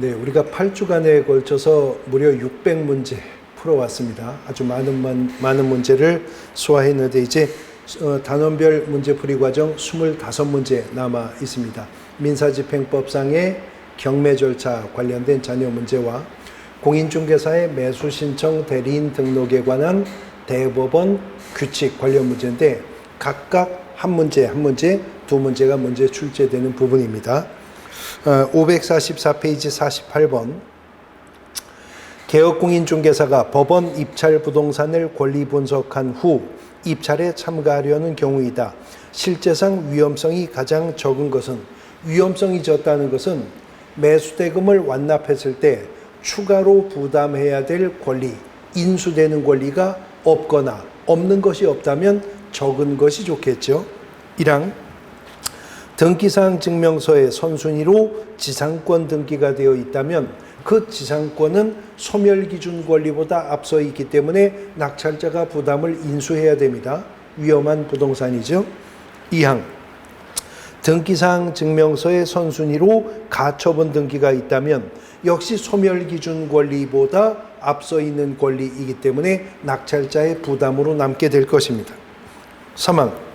네, 우리가 8주간에 걸쳐서 무려 600문제 풀어왔습니다. 아주 많은 문제를 소화했는데 이제 단원별 문제풀이 과정 25문제 남아 있습니다. 민사집행법상의 경매 절차 관련된 자녀 문제와 공인중개사의 매수 신청 대리인 등록에 관한 대법원 규칙 관련 문제인데 각각 한 문제, 두 문제가 문제 출제되는 부분입니다. 544페이지 48번 개업공인중개사가 법원 입찰 부동산을 권리 분석한 후 입찰에 참가하려는 경우이다. 실제상 위험성이 가장 적은 것은, 위험성이 적다는 것은 매수대금을 완납했을 때 추가로 부담해야 될 권리, 인수되는 권리가 없거나 없는 것이 없다면 적은 것이 좋겠죠. 1항 등기사항 증명서에 선순위로 지상권 등기가 되어 있다면 그 지상권은 소멸기준 권리보다 앞서 있기 때문에 낙찰자가 부담을 인수해야 됩니다. 위험한 부동산이죠. 2항 등기사항 증명서에 선순위로 가처분 등기가 있다면 역시 소멸기준 권리보다 앞서 있는 권리이기 때문에 낙찰자의 부담으로 남게 될 것입니다. 3항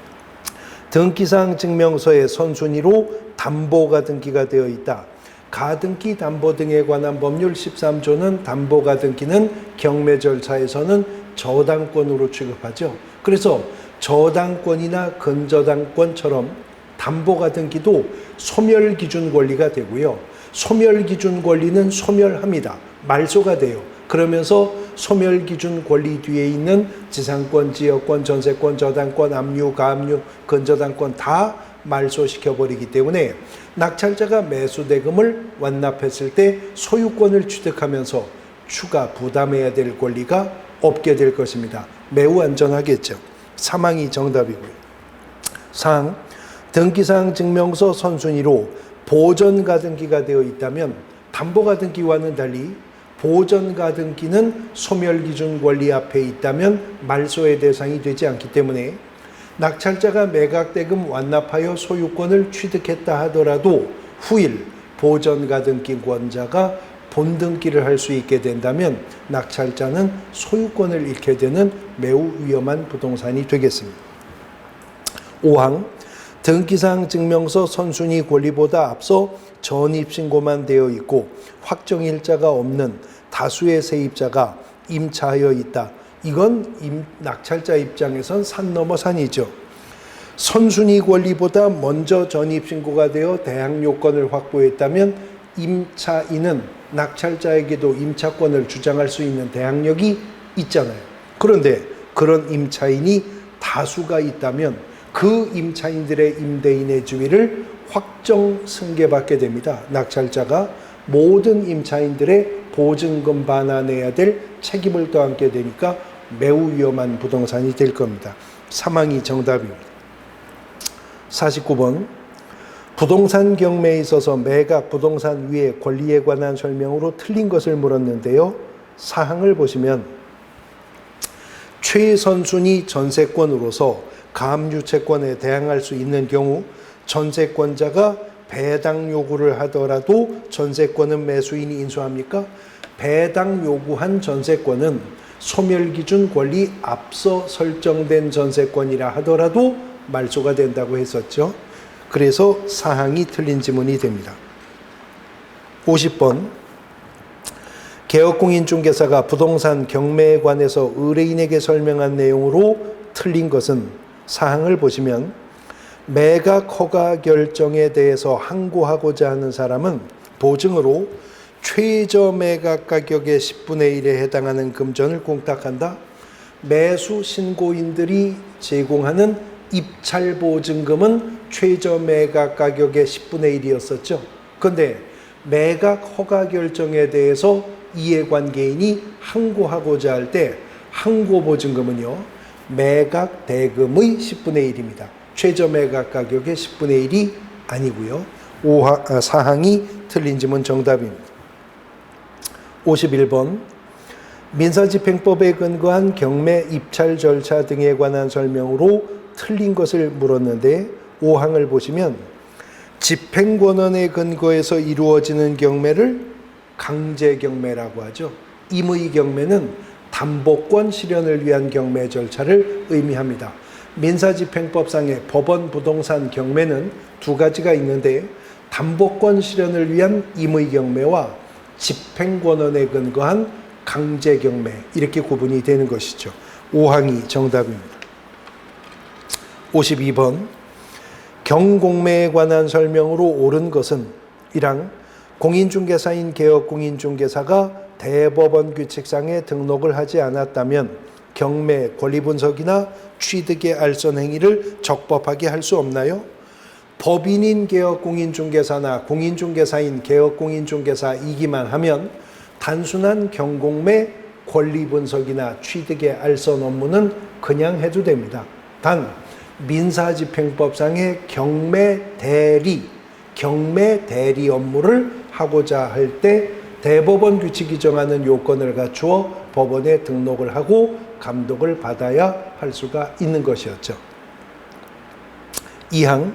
등기사항 증명서에 선순위로 담보가 등기가 되어 있다. 가등기 담보 등에 관한 법률 13조는 담보가 등기는 경매 절차에서는 저당권으로 취급하죠. 그래서 저당권이나 근저당권처럼 담보가 등기도 소멸기준 권리가 되고요. 소멸기준 권리는 소멸합니다. 말소가 돼요. 그러면서 소멸기준 권리 뒤에 있는 지상권, 지역권, 전세권, 저당권, 압류, 가압류, 근저당권 다 말소시켜버리기 때문에 낙찰자가 매수대금을 완납했을 때 소유권을 취득하면서 추가 부담해야 될 권리가 없게 될 것입니다. 매우 안전하겠죠. 3항이 정답이고요. 4항 등기사항 증명서 선순위로 보전가등기가 되어 있다면 담보가등기와는 달리 보전가등기는 소멸기준 권리 앞에 있다면 말소의 대상이 되지 않기 때문에 낙찰자가 매각대금 완납하여 소유권을 취득했다 하더라도 후일 보전가등기권자가 본등기를 할 수 있게 된다면 낙찰자는 소유권을 잃게 되는 매우 위험한 부동산이 되겠습니다. 5항 등기사항 증명서 선순위 권리보다 앞서 전입신고만 되어 있고 확정일자가 없는 다수의 세입자가 임차하여 있다. 이건 낙찰자 입장에선 산 넘어 산이죠. 선순위 권리보다 먼저 전입신고가 되어 대항요건을 확보했다면 임차인은 낙찰자에게도 임차권을 주장할 수 있는 대항력이 있잖아요. 그런데 그런 임차인이 다수가 있다면 그 임차인들의 임대인의 주의를 확정 승계받게 됩니다. 낙찰자가 모든 임차인들의 보증금 반환해야 될 책임을 떠안게 되니까 매우 위험한 부동산이 될 겁니다. 3항이 정답입니다. 49번 부동산 경매에 있어서 매각 부동산 위의 권리에 관한 설명으로 틀린 것을 물었는데요. 사항을 보시면 최선순위 전세권으로서 가압류채권에 대항할 수 있는 경우 전세권자가 배당 요구를 하더라도 전세권은 매수인이 인수합니까? 배당 요구한 전세권은 소멸기준 권리 앞서 설정된 전세권이라 하더라도 말소가 된다고 했었죠. 그래서 사항이 틀린 지문이 됩니다. 50번 개업공인중개사가 부동산 경매에 관해서 의뢰인에게 설명한 내용으로 틀린 것은 사항을 보시면 매각 허가 결정에 대해서 항고하고자 하는 사람은 보증으로 최저 매각 가격의 10분의 1에 해당하는 금전을 공탁한다. 매수 신고인들이 제공하는 입찰 보증금은 최저 매각 가격의 10분의 1이었었죠. 그런데 매각 허가 결정에 대해서 이해관계인이 항고하고자 할 때 항고 보증금은요, 매각 대금의 10분의 1입니다. 최저 매각 가격의 10분의 1이 아니고요. 사항이 틀린 지문 정답입니다. 51번 민사집행법에 근거한 경매 입찰 절차 등에 관한 설명으로 틀린 것을 물었는데 5항을 보시면 집행권원에 근거해서 이루어지는 경매를 강제경매라고 하죠. 임의경매는 담보권 실현을 위한 경매 절차를 의미합니다. 민사집행법상의 법원 부동산 경매는 두 가지가 있는데 담보권 실현을 위한 임의경매와 집행권원에 근거한 강제경매 이렇게 구분이 되는 것이죠. 5항이 정답입니다. 52번 경공매에 관한 설명으로 옳은 것은 1항 공인중개사인 개업공인중개사가 대법원 규칙상에 등록을 하지 않았다면 경매 권리분석이나 취득의 알선 행위를 적법하게 할 수 없나요? 법인인 개업공인중개사나 공인중개사인 개업공인중개사이기만 하면 단순한 경공매 권리분석이나 취득의 알선 업무는 그냥 해도 됩니다. 단 민사집행법상의 경매 대리 업무를 하고자 할 때 대법원 규칙이 정하는 요건을 갖추어 법원에 등록을 하고 감독을 받아야 할 수가 있는 것이었죠. 2항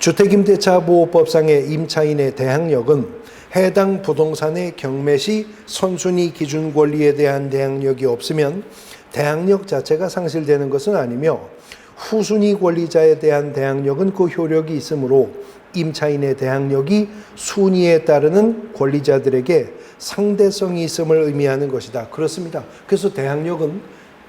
주택임대차보호법상의 임차인의 대항력은 해당 부동산의 경매 시 선순위 기준 권리에 대한 대항력이 없으면 대항력 자체가 상실되는 것은 아니며 후순위 권리자에 대한 대항력은 그 효력이 있으므로 임차인의 대항력이 순위에 따르는 권리자들에게 상대성이 있음을 의미하는 것이다. 그렇습니다. 그래서 대항력은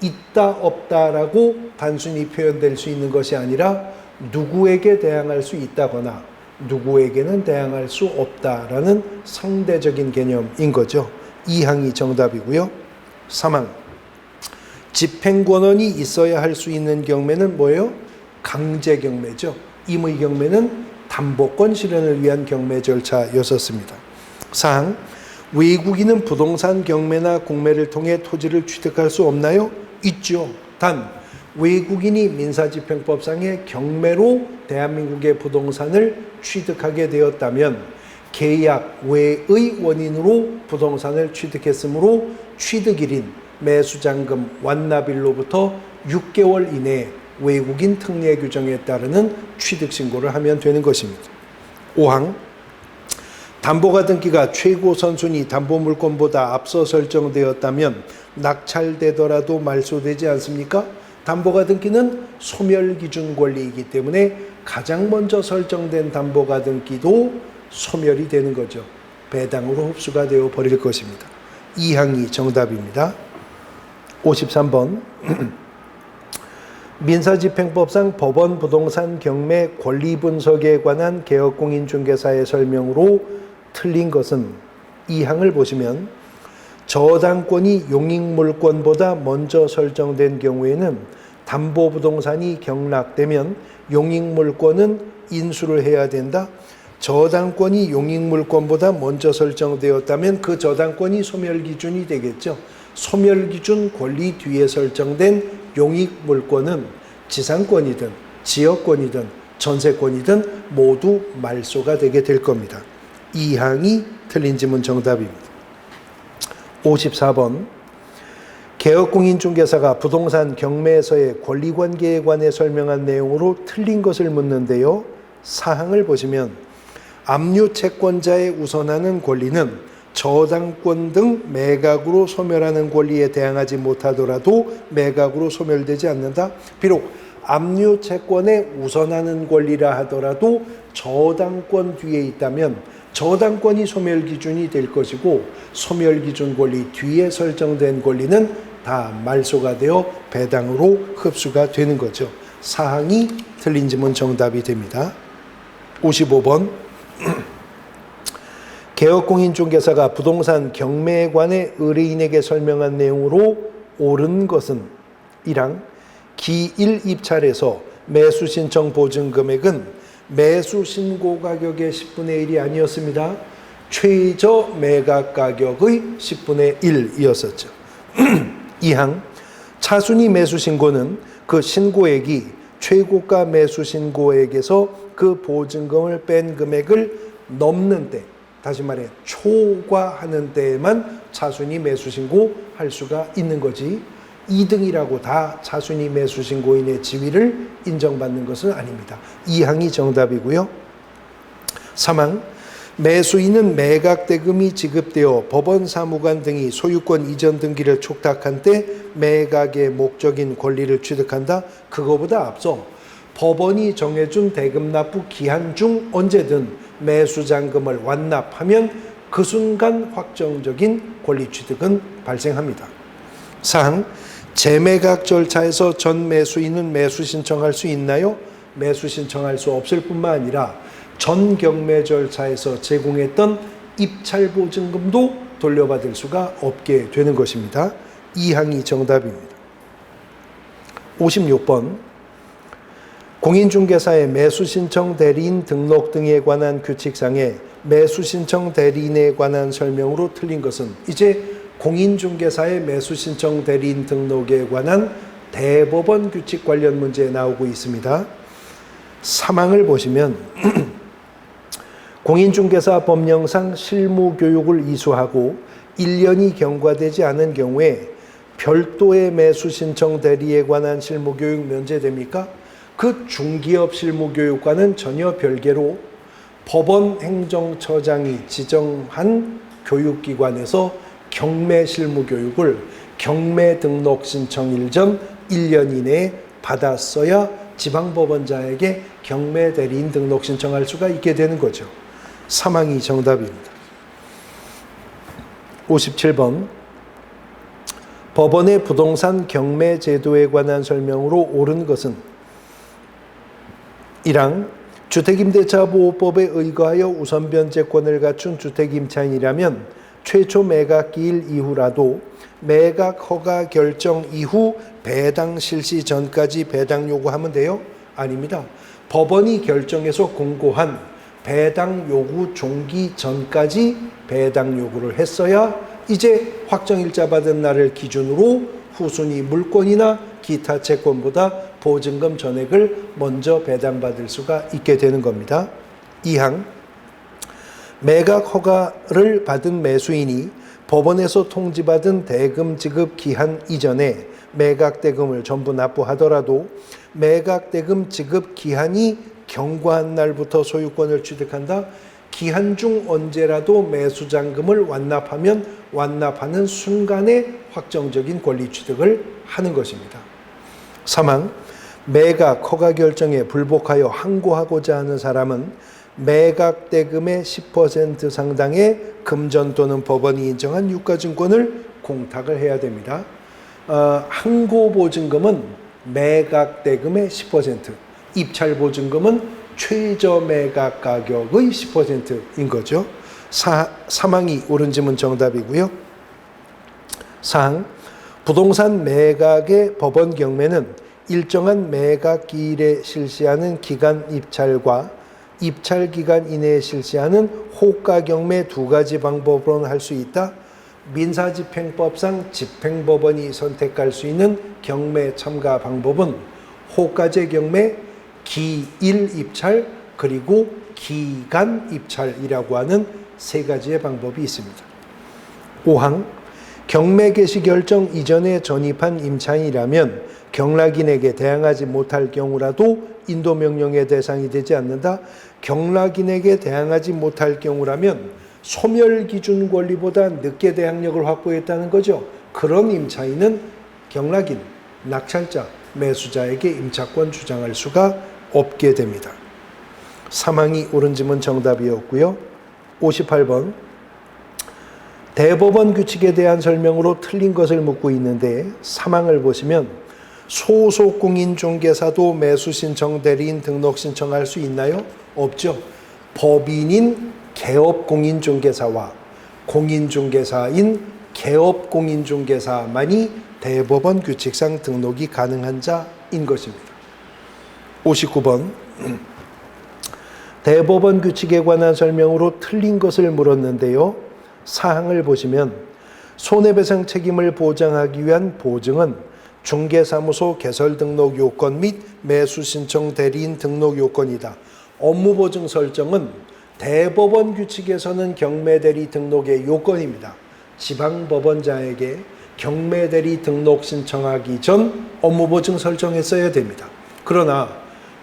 있다 없다라고 단순히 표현될 수 있는 것이 아니라 누구에게 대항할 수 있다거나 누구에게는 대항할 수 없다라는 상대적인 개념인 거죠. 2항이 정답이고요. 3항 집행권원이 있어야 할 수 있는 경매는 뭐예요? 강제경매죠. 임의경매는 담보권 실현을 위한 경매 절차였었습니다. 4항 외국인은 부동산 경매나 공매를 통해 토지를 취득할 수 없나요? 있죠. 단 외국인이 민사집행법상의 경매로 대한민국의 부동산을 취득하게 되었다면 계약 외의 원인으로 부동산을 취득했으므로 취득일인 매수잔금 완납일로부터 6개월 이내에 외국인 특례 규정에 따르는 취득신고를 하면 되는 것입니다. 5항 담보가 등기가 최고 선순위 담보물권보다 앞서 설정되었다면 낙찰되더라도 말소되지 않습니까? 담보가 등기는 소멸기준 권리이기 때문에 가장 먼저 설정된 담보가 등기도 소멸이 되는 거죠. 배당으로 흡수가 되어 버릴 것입니다. 2항이 정답입니다. 53번 민사집행법상 법원 부동산 경매 권리분석에 관한 개업공인중개사의 설명으로 틀린 것은 2항을 보시면 저당권이 용익물권보다 먼저 설정된 경우에는 담보부동산이 경락되면 용익물권은 인수를 해야 된다. 저당권이 용익물권보다 먼저 설정되었다면 그 저당권이 소멸기준이 되겠죠. 소멸기준 권리 뒤에 설정된 용익물권은 지상권이든 지역권이든 전세권이든 모두 말소가 되게 될 겁니다. 2항이 틀린 지문 정답입니다. 54번 개업공인중개사가 부동산 경매에서의 권리관계에 관해 설명한 내용으로 틀린 것을 묻는데요. 사항을 보시면 압류채권자에 우선하는 권리는 저당권 등 매각으로 소멸하는 권리에 대항하지 못하더라도 매각으로 소멸되지 않는다. 비록 압류채권에 우선하는 권리라 하더라도 저당권 뒤에 있다면 저당권이 소멸기준이 될 것이고 소멸기준 권리 뒤에 설정된 권리는 다 말소가 되어 배당으로 흡수가 되는 거죠. 사항이 틀린 지문 정답이 됩니다. 55번 개업공인중개사가 부동산 경매에 관해 의뢰인에게 설명한 내용으로 옳은 것은 1항 기1 입찰에서 매수신청 보증금액은 매수신고 가격의 10분의 1이 아니었습니다. 최저 매각 가격의 10분의 1이었었죠. 2항 차순위 매수신고는 그 신고액이 최고가 매수신고액에서 그 보증금을 뺀 금액을 넘는 때, 다시 말해 초과하는 때에만 차순위 매수신고 할 수가 있는 거지 2등이라고 다 차순위 매수신고인의 지위를 인정받는 것은 아닙니다. 2항이 정답이고요. 3항 매수인은 매각대금이 지급되어 법원 사무관 등이 소유권 이전 등기를 촉탁한 때 매각의 목적인 권리를 취득한다. 그거보다 앞서 법원이 정해준 대금 납부 기한 중 언제든 매수잔금을 완납하면 그 순간 확정적인 권리 취득은 발생합니다. 사항, 재매각 절차에서 전 매수인은 매수 신청할 수 있나요? 매수 신청할 수 없을 뿐만 아니라 전 경매 절차에서 제공했던 입찰 보증금도 돌려받을 수가 없게 되는 것입니다. 이 항이 정답입니다. 56번 공인중개사의 매수신청 대리인 등록 등에 관한 규칙상에 매수신청 대리인에 관한 설명으로 틀린 것은 이제 공인중개사의 매수신청 대리인 등록에 관한 대법원 규칙 관련 문제에 나오고 있습니다. 사망을 보시면 공인중개사 법령상 실무교육을 이수하고 1년이 경과되지 않은 경우에 별도의 매수신청 대리에 관한 실무교육 면제됩니까? 그 중기업 실무교육과는 전혀 별개로 법원 행정처장이 지정한 교육기관에서 경매 실무교육을 경매 등록 신청일 전 1년 이내에 받았어야 지방법원자에게 경매 대리인 등록 신청할 수가 있게 되는 거죠. 사망이 정답입니다. 57번 법원의 부동산 경매 제도에 관한 설명으로 옳은 것은 1항 주택임대차보호법에 의거하여 우선 변제권을 갖춘 주택임차인이라면 최초 매각기일 이후라도 매각 허가 결정 이후 배당 실시 전까지 배당 요구하면 돼요? 아닙니다. 법원이 결정해서 공고한 배당 요구 종기 전까지 배당 요구를 했어야 이제 확정일자 받은 날을 기준으로 후순위 물권이나 기타 채권보다 보증금 전액을 먼저 배당받을 수가 있게 되는 겁니다. 2항 매각 허가를 받은 매수인이 법원에서 통지받은 대금 지급 기한 이전에 매각 대금을 전부 납부하더라도 매각 대금 지급 기한이 경과한 날부터 소유권을 취득한다. 기한 중 언제라도 매수잔금을 완납하면 완납하는 순간에 확정적인 권리 취득을 하는 것입니다. 3항 매각 허가 결정에 불복하여 항고하고자 하는 사람은 매각 대금의 10% 상당의 금전 또는 법원이 인정한 유가증권을 공탁을 해야 됩니다. 항고 보증금은 매각 대금의 10%, 입찰 보증금은 최저 매각 가격의 10%인 거죠. 사망이 옳은 지문 정답이고요. 사항 부동산 매각의 법원 경매는 일정한 매각 기일에 실시하는 기간 입찰과 입찰 기간 이내에 실시하는 호가 경매 두 가지 방법으로는 할 수 있다. 민사집행법상 집행법원이 선택할 수 있는 경매 참가 방법은 호가제 경매, 기일 입찰, 그리고 기간 입찰이라고 하는 세 가지의 방법이 있습니다. 5항 경매 개시 결정 이전에 전입한 임차인이라면 경락인에게 대항하지 못할 경우라도 인도명령의 대상이 되지 않는다. 경락인에게 대항하지 못할 경우라면 소멸기준 권리보다 늦게 대항력을 확보했다는 거죠. 그런 임차인은 경락인, 낙찰자, 매수자에게 임차권 주장할 수가 없게 됩니다. 사망이 옳은 지문 정답이었고요. 58번 대법원 규칙에 대한 설명으로 틀린 것을 묻고 있는데 사망을 보시면 소속 공인중개사도 매수신청 대리인 등록 신청할 수 있나요? 없죠. 법인인 개업공인중개사와 공인중개사인 개업공인중개사만이 대법원 규칙상 등록이 가능한 자인 것입니다. 59번 대법원 규칙에 관한 설명으로 틀린 것을 물었는데요. 사항을 보시면 손해배상 책임을 보장하기 위한 보증은 중개사무소 개설 등록 요건 및 매수신청 대리인 등록 요건이다. 업무보증 설정은 대법원 규칙에서는 경매대리 등록의 요건입니다. 지방법원자에게 경매대리 등록 신청하기 전 업무보증 설정했어야 됩니다. 그러나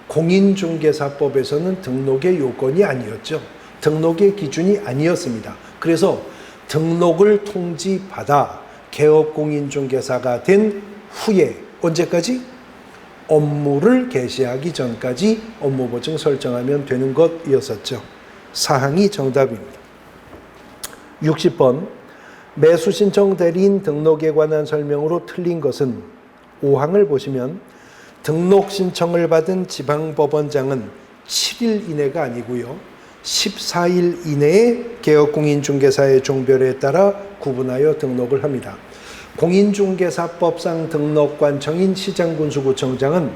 공인중개사법에서는 등록의 요건이 아니었죠. 등록의 기준이 아니었습니다. 그래서 등록을 통지받아 개업공인중개사가 된 후에 언제까지? 업무를 개시하기 전까지 업무보증 설정하면 되는 것이었었죠. 사항이 정답입니다. 60번 매수신청 대리인 등록에 관한 설명으로 틀린 것은 5항을 보시면 등록 신청을 받은 지방법원장은 7일 이내가 아니고요. 14일 이내에 개업공인중개사의 종별에 따라 구분하여 등록을 합니다. 공인중개사법상 등록관청인 시장군수구청장은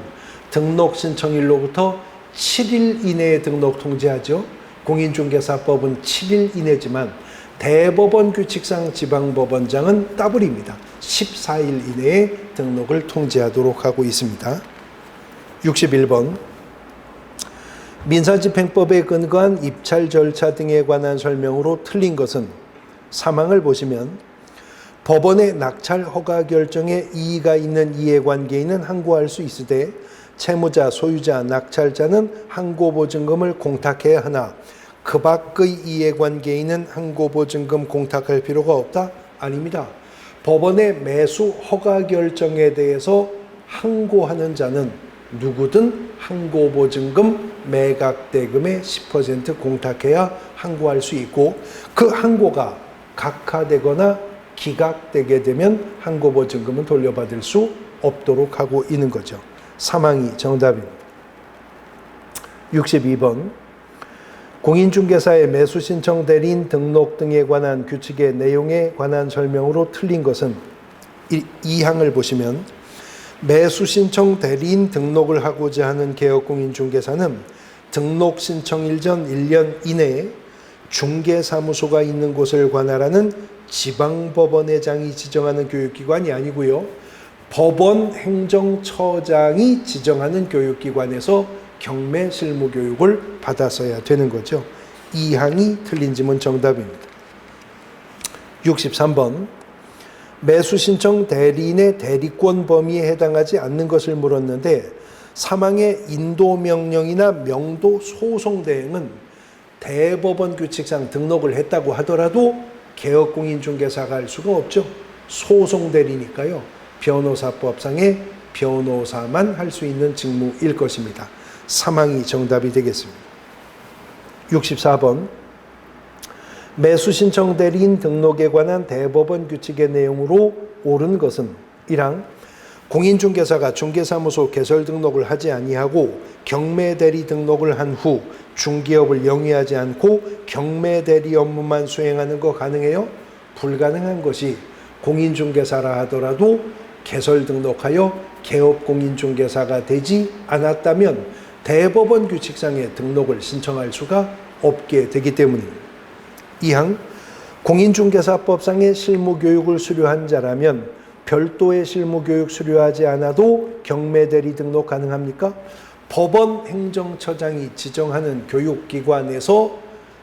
등록 신청일로부터 7일 이내에 등록 통지하죠. 공인중개사법은 7일 이내지만 대법원 규칙상 지방법원장은 더블입니다. 14일 이내에 등록을 통지하도록 하고 있습니다. 61번 민사집행법에 근거한 입찰 절차 등에 관한 설명으로 틀린 것은 3항을 보시면 법원의 낙찰 허가 결정에 이의가 있는 이해관계인은 항고할 수 있으되 채무자, 소유자, 낙찰자는 항고보증금을 공탁해야 하나 그 밖의 이해관계인은 항고보증금 공탁할 필요가 없다? 아닙니다. 법원의 매수 허가 결정에 대해서 항고하는 자는 누구든 항고보증금 매각대금의 10% 공탁해야 항고할 수 있고 그 항고가 각하되거나 기각되게 되면 항고보증금은 돌려받을 수 없도록 하고 있는 거죠. 사망이 정답입니다. 62번 공인중개사의 매수신청 대리인 등록 등에 관한 규칙의 내용에 관한 설명으로 틀린 것은 2항을 보시면 매수신청 대리인 등록을 하고자 하는 개업공인중개사는 등록신청일 전 1년 이내에 중개사무소가 있는 곳을 관할하는 지방법원회장이 지정하는 교육기관이 아니고요. 법원 행정처장이 지정하는 교육기관에서 경매 실무교육을 받았어야 되는 거죠. 2항이 틀린 지문 정답입니다. 63번 매수신청 대리인의 대리권 범위에 해당하지 않는 것을 물었는데 사망의 인도명령이나 명도 소송 대행은 대법원 규칙상 등록을 했다고 하더라도 개업공인중개사가 할 수가 없죠. 소송대리니까요. 변호사법상의 변호사만 할 수 있는 직무일 것입니다. 사망이 정답이 되겠습니다. 64번 매수신청 대리인 등록에 관한 대법원 규칙의 내용으로 옳은 것은 1항 공인중개사가 중개사무소 개설 등록을 하지 아니하고 경매대리 등록을 한 후 중개업을 영위하지 않고 경매대리 업무만 수행하는 거 가능해요? 불가능한 것이 공인중개사라 하더라도 개설 등록하여 개업공인중개사가 되지 않았다면 대법원 규칙상의 등록을 신청할 수가 없게 되기 때문입니다. 2항 공인중개사법상의 실무교육을 수료한 자라면 별도의 실무교육 수료하지 않아도 경매대리 등록 가능합니까? 법원 행정처장이 지정하는 교육기관에서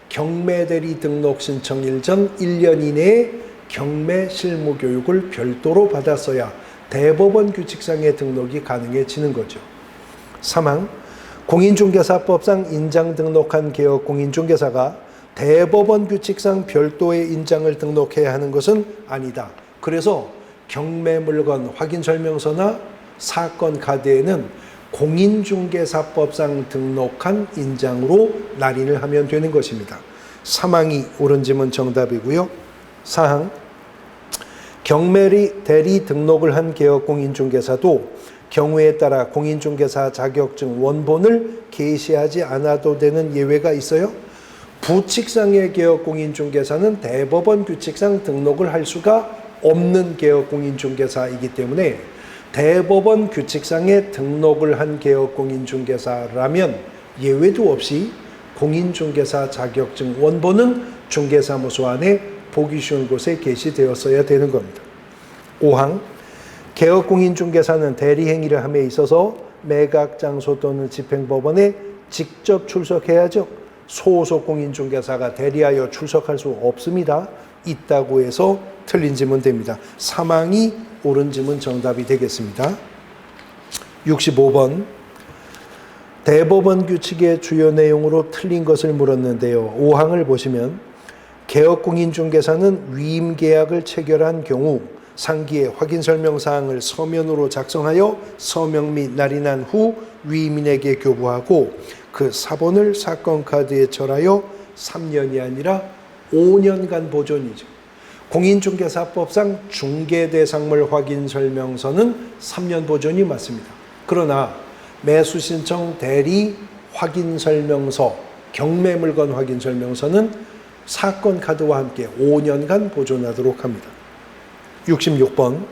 경매대리 등록 신청일 전 1년 이내에 경매 실무교육을 별도로 받았어야 대법원 규칙상의 등록이 가능해지는 거죠. 3항 공인중개사법상 인장 등록한 개업공인중개사가 대법원 규칙상 별도의 인장을 등록해야 하는 것은 아니다. 그래서 경매물건 확인설명서나 사건 카드에는 공인중개사법상 등록한 인장으로 날인을 하면 되는 것입니다. 3항이 옳은 지문 정답이고요. 4항 경매대리 등록을 한 개업공인중개사도 경우에 따라 공인중개사 자격증 원본을 게시하지 않아도 되는 예외가 있어요. 부칙상의 개업공인중개사는 대법원 규칙상 등록을 할 수가 없는 개업공인중개사이기 때문에 대법원 규칙상의 등록을 한 개업공인중개사라면 예외도 없이 공인중개사 자격증 원본은 중개사무소 안에 보기 쉬운 곳에 게시되었어야 되는 겁니다. 5항 개업공인중개사는 대리행위를 함에 있어서 매각장소 또는 집행법원에 직접 출석해야죠. 소속 공인중개사가 대리하여 출석할 수 없습니다. 있다고 해서 틀린 지문 됩니다. 3항이 옳은 지문 정답이 되겠습니다. 65번 대법원 규칙의 주요 내용으로 틀린 것을 물었는데요. 5항을 보시면 개업공인중개사는 위임계약을 체결한 경우 상기의 확인설명사항을 서면으로 작성하여 서명 및 날이 난 후 위임인에게 교부하고 그 사본을 사건카드에 절하여 3년이 아니라 5년간 보존이죠. 공인중개사법상 중개대상물 확인설명서는 3년 보존이 맞습니다. 그러나 매수신청 대리 확인설명서, 경매물건 확인설명서는 사건카드와 함께 5년간 보존하도록 합니다. 66번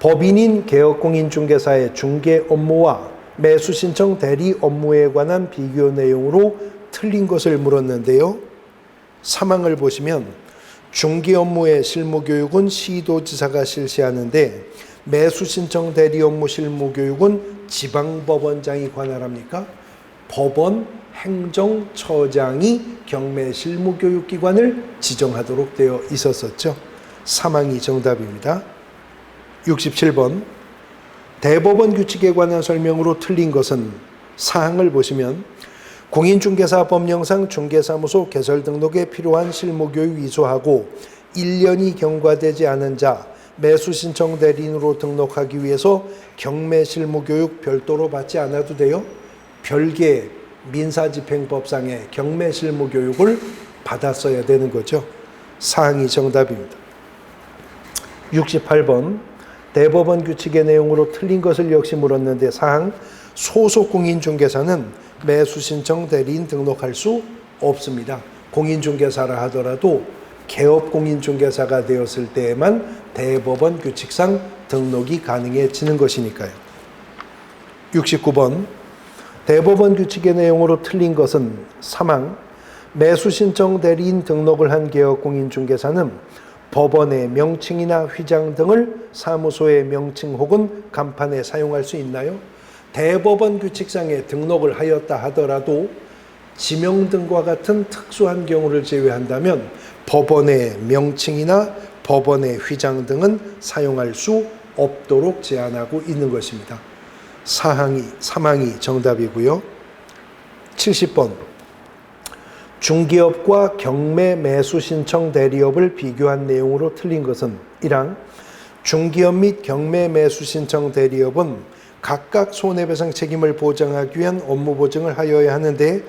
법인인 개업공인중개사의 중개 업무와 매수신청 대리 업무에 관한 비교 내용으로 틀린 것을 물었는데요. 3항을 보시면 중개 업무의 실무교육은 시도지사가 실시하는데 매수신청 대리 업무 실무교육은 지방법원장이 관할합니까? 법원 행정처장이 경매 실무교육기관을 지정하도록 되어 있었었죠. 3항이 정답입니다. 67번 대법원 규칙에 관한 설명으로 틀린 것은 사항을 보시면 공인중개사 법령상 중개사무소 개설 등록에 필요한 실무교육 이수하고 1년이 경과되지 않은 자 매수신청 대리인으로 등록하기 위해서 경매 실무교육 별도로 받지 않아도 돼요. 별개 민사집행법상의 경매 실무교육을 받았어야 되는 거죠. 사항이 정답입니다. 68번 대법원 규칙의 내용으로 틀린 것을 역시 물었는데 사항 소속 공인중개사는 매수신청 대리인 등록할 수 없습니다. 공인중개사라 하더라도 개업공인중개사가 되었을 때에만 대법원 규칙상 등록이 가능해지는 것이니까요. 69번 대법원 규칙의 내용으로 틀린 것은 3항 매수신청 대리인 등록을 한 개업공인중개사는 법원의 명칭이나 휘장 등을 사무소의 명칭 혹은 간판에 사용할 수 있나요? 대법원 규칙상에 등록을 하였다 하더라도 지명 등과 같은 특수한 경우를 제외한다면 법원의 명칭이나 법원의 휘장 등은 사용할 수 없도록 제한하고 있는 것입니다. 3항이 정답이고요. 70번 중개업과 경매 매수 신청 대리업을 비교한 내용으로 틀린 것은 1항 중개업 및 경매 매수 신청 대리업은 각각 손해배상 책임을 보장하기 위한 업무 보증을 하여야 하는데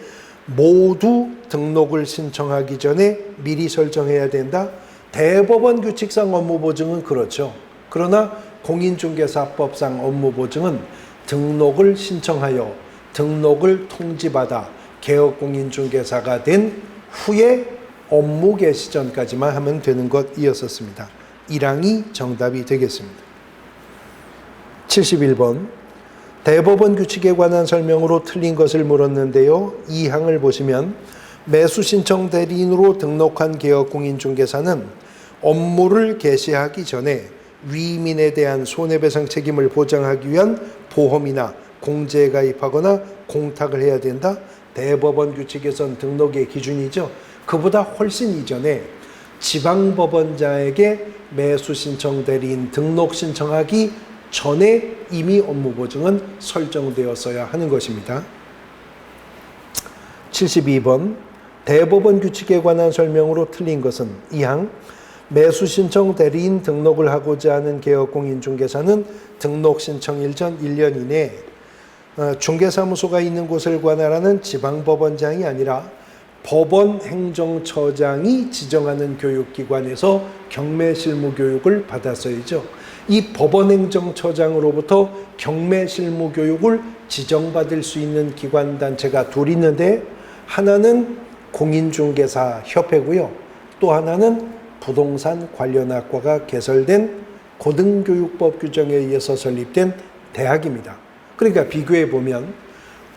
모두 등록을 신청하기 전에 미리 설정해야 된다. 대법원 규칙상 업무 보증은 그렇죠. 그러나 공인중개사법상 업무 보증은 등록을 신청하여 등록을 통지받아 개업공인중개사가 된 후에 업무 개시 전까지만 하면 되는 것이었었습니다. 1항이 정답이 되겠습니다. 71번 대법원 규칙에 관한 설명으로 틀린 것을 물었는데요. 2항을 보시면 매수신청 대리인으로 등록한 개업공인중개사는 업무를 개시하기 전에 위임인에 대한 손해배상 책임을 보장하기 위한 보험이나 공제에 가입하거나 공탁을 해야 된다. 대법원 규칙에선 등록의 기준이죠. 그보다 훨씬 이전에 지방법원장에게 매수신청 대리인 등록 신청하기 전에 이미 업무보증은 설정되었어야 하는 것입니다. 72번 대법원 규칙에 관한 설명으로 틀린 것은 2항 매수신청 대리인 등록을 하고자 하는 개업공인중개사는 등록 신청일 전 1년 이내 중개사무소가 있는 곳을 관할하는 지방법원장이 아니라 법원 행정처장이 지정하는 교육기관에서 경매 실무 교육을 받았어야죠. 이 법원 행정처장으로부터 경매 실무 교육을 지정받을 수 있는 기관 단체가 둘 있는데 하나는 공인중개사 협회고요. 또 하나는 부동산 관련학과가 개설된 고등교육법 규정에 의해서 설립된 대학입니다. 그러니까 비교해 보면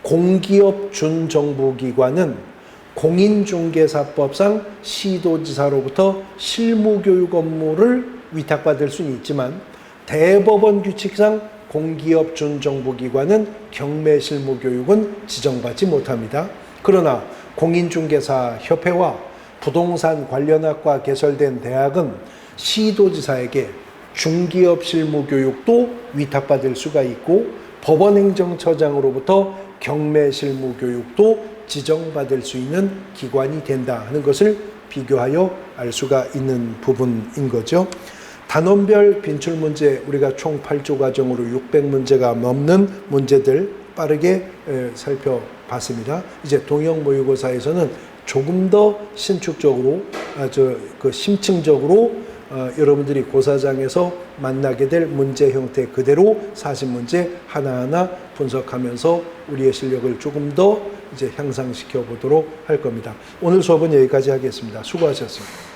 공기업 준정부기관은 공인중개사법상 시도지사로부터 실무교육 업무를 위탁받을 수는 있지만 대법원 규칙상 공기업 준정부기관은 경매 실무교육은 지정받지 못합니다. 그러나 공인중개사협회와 부동산 관련학과 개설된 대학은 시도지사에게 중기업 실무교육도 위탁받을 수가 있고 법원행정처장으로부터 경매 실무 교육도 지정받을 수 있는 기관이 된다 하는 것을 비교하여 알 수가 있는 부분인 거죠. 단원별 빈출 문제, 우리가 총 8조 과정으로 600문제가 넘는 문제들 빠르게 살펴봤습니다. 이제 동형 모의고사에서는 조금 더 신축적으로, 심층적으로 여러분들이 고사장에서 만나게 될 문제 형태 그대로 40문제 하나하나 분석하면서 우리의 실력을 조금 더 이제 향상시켜 보도록 할 겁니다. 오늘 수업은 여기까지 하겠습니다. 수고하셨습니다.